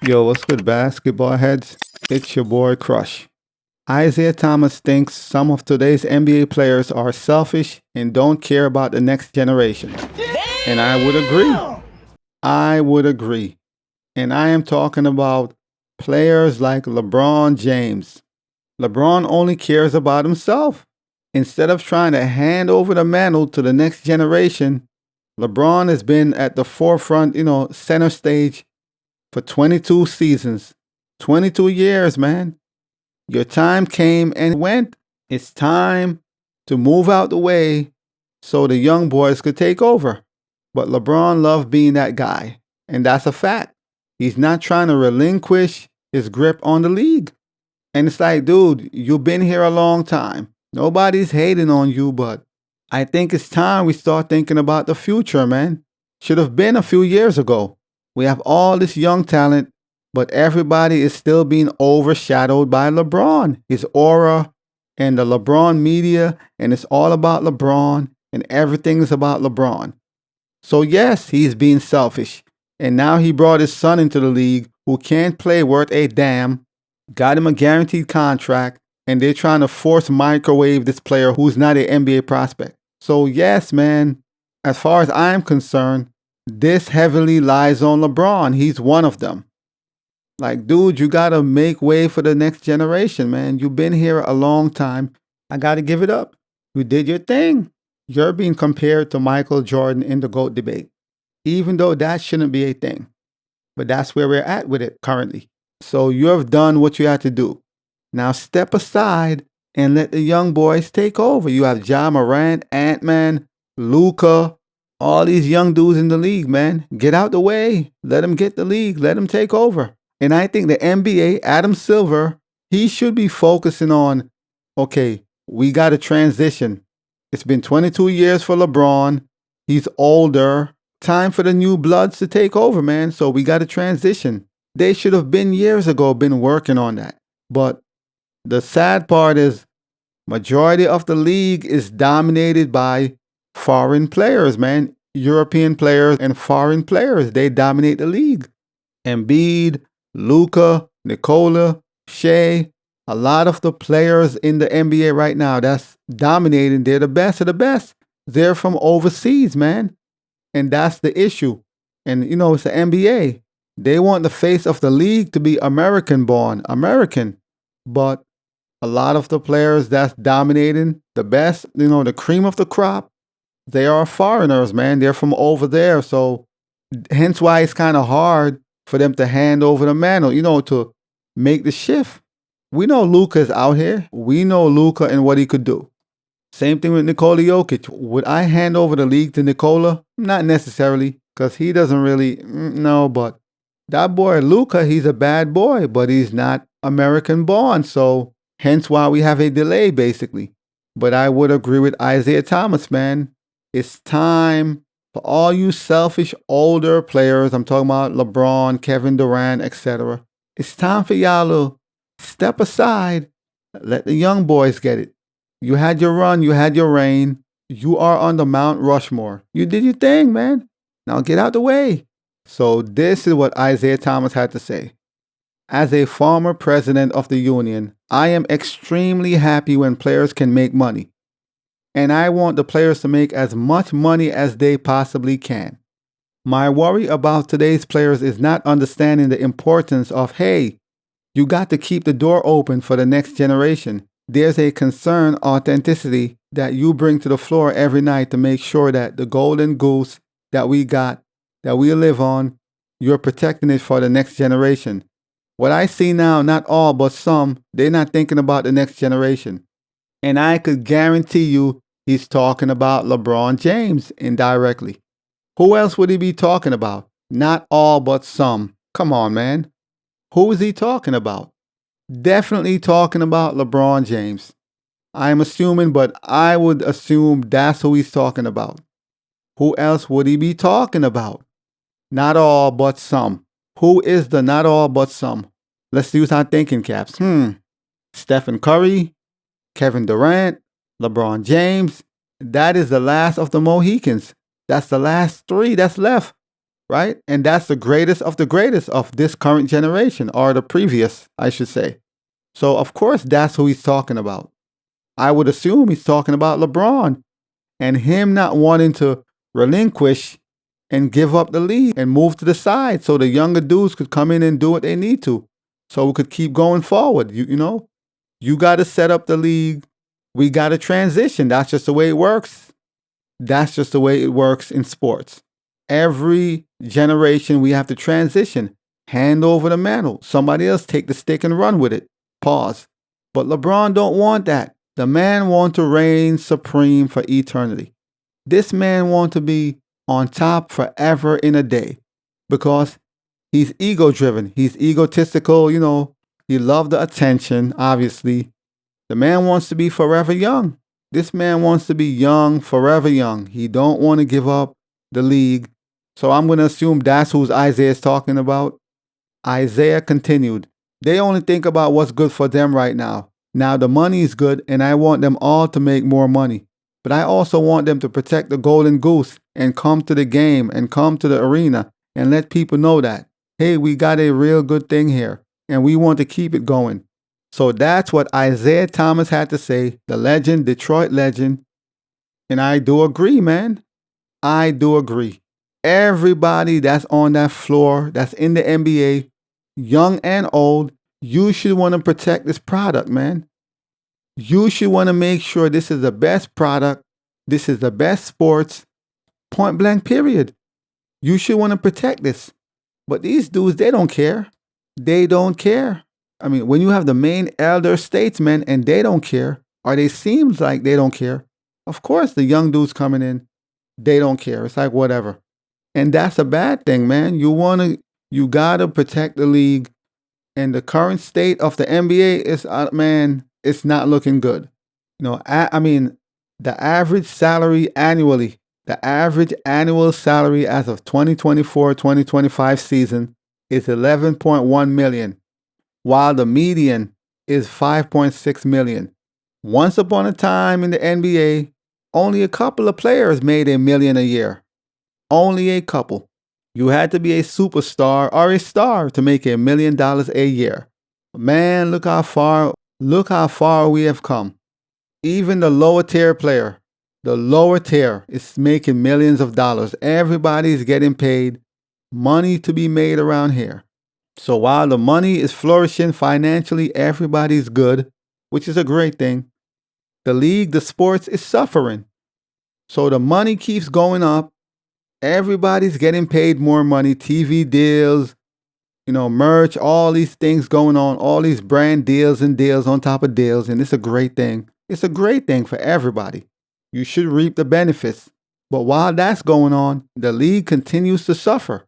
Yo, what's good, basketball heads? It's your boy Crush. Isiah Thomas thinks some of today's NBA players are selfish and don't care about the next generation. And I would agree. I would agree. And I am talking about players like LeBron James. LeBron only cares about himself. Instead of trying to hand over the mantle to the next generation, LeBron has been at the forefront, center stage for 22 seasons. 22 years, man. Your time came and went. It's time to move out the way so the young boys could take over. But LeBron loved being that guy, and that's a fact. He's not trying to relinquish his grip on the league. And it's like, dude, you've been here a long time. Nobody's hating on you, but I think it's time we start thinking about the future, man. Should have been a few years ago. We have all this young talent, but everybody is still being overshadowed by LeBron, his aura, and the LeBron media, and it's all about LeBron, and everything is about LeBron. So yes, he's being selfish. And now he brought his son into the league who can't play worth a damn, got him a guaranteed contract, and they're trying to force microwave this player who's not an NBA prospect. So yes, man, as far as I'm concerned, this heavily lies on LeBron. He's one of them. Like, dude, you got to make way for the next generation, man. You've been here a long time. I got to give it up. You did your thing. You're being compared to Michael Jordan in the GOAT debate, even though that shouldn't be a thing. But that's where we're at with it currently. So you have done what you had to do. Now step aside and let the young boys take over. You have Ja Morant, Ant-Man, Luka, all these young dudes in the league, man. Get out the way. Let them get the league. Let them take over. And I think the NBA, Adam Silver, he should be focusing on, okay, we got to transition. It's been 22 years for LeBron. He's older. Time for the new bloods to take over, man. So we got to transition. They should have been years ago been working on that. But the sad part is majority of the league is dominated by foreign players, man. European players and foreign players. They dominate the league. Embiid, Luka, Nikola, Shea, a lot of the players in the NBA right now that's dominating, they're the best of the best. They're from overseas, man. And that's the issue. And, it's the NBA. They want the face of the league to be American-born, American. But a lot of the players that's dominating, the best, the cream of the crop, they are foreigners, man. They're from over there. So hence why it's kind of hard for them to hand over the mantle, to make the shift. We know Luka's out here. We know Luka and what he could do. Same thing with Nikola Jokic. Would I hand over the league to Nikola? Not necessarily, because he doesn't really, no, but that boy Luka, he's a bad boy, but he's not American born. So hence why we have a delay, basically. But I would agree with Isiah Thomas, man. It's time for all you selfish older players. I'm talking about LeBron, Kevin Durant, etc. It's time for y'all to step aside. Let the young boys get it. You had your run. You had your reign. You are on the Mount Rushmore. You did your thing, man. Now get out the way. So this is what Isiah Thomas had to say. As a former president of the union, I am extremely happy when players can make money. And I want the players to make as much money as they possibly can. My worry about today's players is not understanding the importance of, hey, you got to keep the door open for the next generation. There's a concern, authenticity that you bring to the floor every night to make sure that the golden goose that we got, that we live on, you're protecting it for the next generation. What I see now, not all, but some, they're not thinking about the next generation. And I could guarantee you he's talking about LeBron James indirectly. Who else would he be talking about? Not all, but some. Come on, man. Who is he talking about? Definitely talking about LeBron James. I'm assuming, but I would assume that's who he's talking about. Who else would he be talking about? Not all, but some. Who is the not all, but some? Let's use our thinking caps. Stephen Curry, Kevin Durant, LeBron James. That is the last of the Mohicans. That's the last three that's left. right? And that's the greatest of this current generation, or the previous, I should say. So, of course, that's who he's talking about. I would assume he's talking about LeBron and him not wanting to relinquish and give up the lead and move to the side so the younger dudes could come in and do what they need to so we could keep going forward. You got to set up the league. We got to transition. That's just the way it works. That's just the way it works in sports. Every generation, we have to transition, hand over the mantle. Somebody else take the stick and run with it. Pause. But LeBron don't want that. The man wants to reign supreme for eternity. This man wants to be on top forever in a day because he's ego-driven. He's egotistical, He loves the attention, obviously. The man wants to be forever young. This man wants to be young, forever young. He don't want to give up the league. So I'm going to assume that's who Isiah is talking about. Isiah continued, they only think about what's good for them right now. Now the money is good and I want them all to make more money. But I also want them to protect the golden goose and come to the game and come to the arena and let people know that, hey, we got a real good thing here and we want to keep it going. So that's what Isiah Thomas had to say, the legend, Detroit legend. And I do agree, man. I do agree. Everybody that's on that floor, that's in the NBA, young and old, you should want to protect this product, man. You should want to make sure this is the best product. This is the best sports, point blank, period. You should want to protect this. But these dudes, they don't care. They don't care. I mean, when you have the main elder statesmen and they don't care, or they seems like they don't care, of course the young dudes coming in, they don't care. It's like whatever. And that's a bad thing, man. You gotta protect the league. And the current state of the NBA is, man, it's not looking good. I mean, the average salary annually, the average annual salary as of 2024-2025 season is $11.1 million, while the median is $5.6 million. Once upon a time in the NBA, only a couple of players made $1 million a year. Only a couple. You had to be a superstar or a star to make $1 million a year. Man, look how far we have come. Even the lower tier player, the lower tier is making millions of dollars. Everybody's getting paid. Money to be made around here. So while the money is flourishing financially, everybody's good, which is a great thing. The league, the sports is suffering. So the money keeps going up. Everybody's getting paid more money, TV deals, merch, all these things going on, all these brand deals and deals on top of deals. And it's a great thing. It's a great thing for everybody. You should reap the benefits. But while that's going on, the league continues to suffer.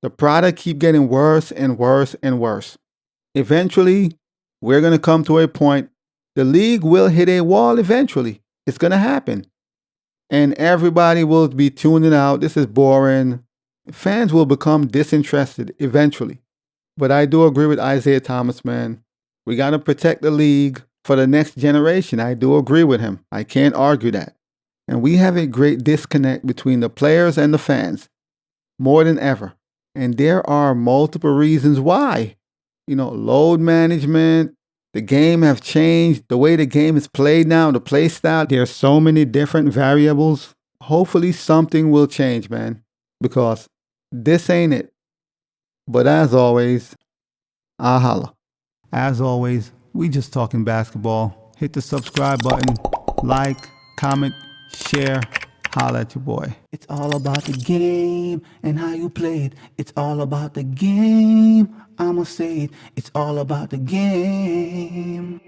The product keeps getting worse and worse and worse. Eventually, we're going to come to a point, the league will hit a wall eventually. It's going to happen. And everybody will be tuning out. This is boring. Fans will become disinterested eventually. But I do agree with Isiah Thomas, man. We got to protect the league for the next generation. I do agree with him. I can't argue that. And we have a great disconnect between the players and the fans, more than ever. And there are multiple reasons why. Load management, the game have changed. The way the game is played now, the play style, there's so many different variables. Hopefully something will change, man, because this ain't it. But as always, I holla. As always, we just talking basketball. Hit the subscribe button, like, comment, share. Holla at your boy. It's all about the game and how you play it. It's all about the game. I'ma say it. It's all about the game.